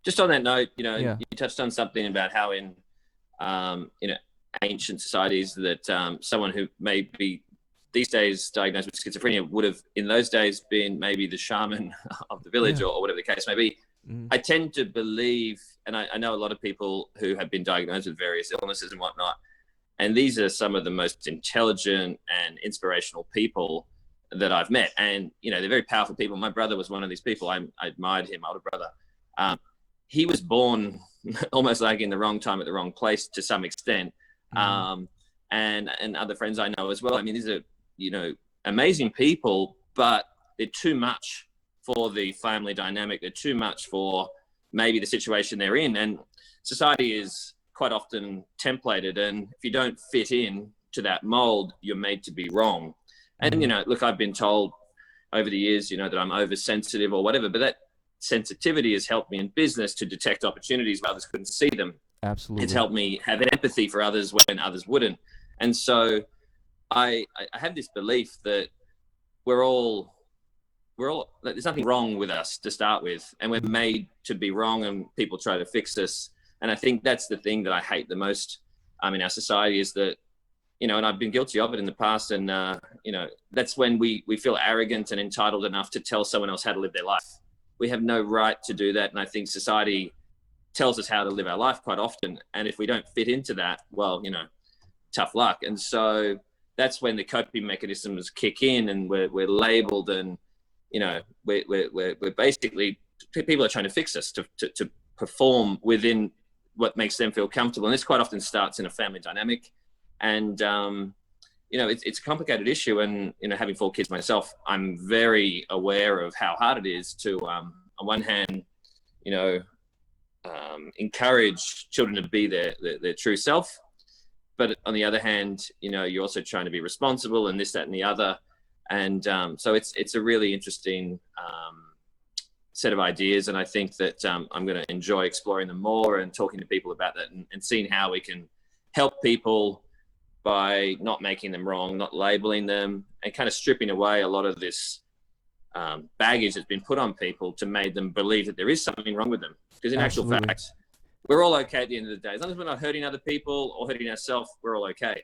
just on that note, Yeah. you touched on something about how in, you know, ancient societies that someone who may be these days diagnosed with schizophrenia would have in those days been maybe the shaman of the village, Yeah. or whatever the case may be. Mm. I tend to believe, and I know a lot of people who have been diagnosed with various illnesses and whatnot, and these are some of the most intelligent and inspirational people that I've met. And, they're very powerful people. My brother was one of these people. I admired him, older brother. Um, he was born almost like in the wrong time at the wrong place to some extent. Mm. And other friends I know as well. I mean, these are, amazing people, but they're too much for the family dynamic. They're too much for maybe the situation they're in. And society is quite often templated. And if you don't fit in to that mold, you're made to be wrong. And, Mm. look, I've been told over the years, that I'm oversensitive or whatever, but that sensitivity has helped me in business to detect opportunities where others couldn't see them. It's Absolutely. helped me have empathy for others when others wouldn't. And so I have this belief that we're all there's nothing wrong with us to start with, and we're Mm. made to be wrong, and people try to fix us. And I think that's the thing that I hate the most in our society is that, and I've been guilty of it in the past. And, that's when we feel arrogant and entitled enough to tell someone else how to live their life. We have no right to do that. And I think society tells us how to live our life quite often. And if we don't fit into that, well, tough luck. And so that's when the coping mechanisms kick in, and we're labeled, and, we're basically, people are trying to fix us to perform within what makes them feel comfortable. And this quite often starts in a family dynamic. And, it's a complicated issue. And, having 4 kids myself, I'm very aware of how hard it is to, on one hand, encourage children to be their true self. But on the other hand, you're also trying to be responsible and this, that, and the other. And so it's a really interesting set of ideas. And I think that I'm going to enjoy exploring them more and talking to people about that, and seeing how we can help people by not making them wrong, not labeling them, and kind of stripping away a lot of this baggage that's been put on people to make them believe that there is something wrong with them. Because in actual Absolutely. fact, we're all okay at the end of the day. As long as we're not hurting other people or hurting ourselves, we're all okay.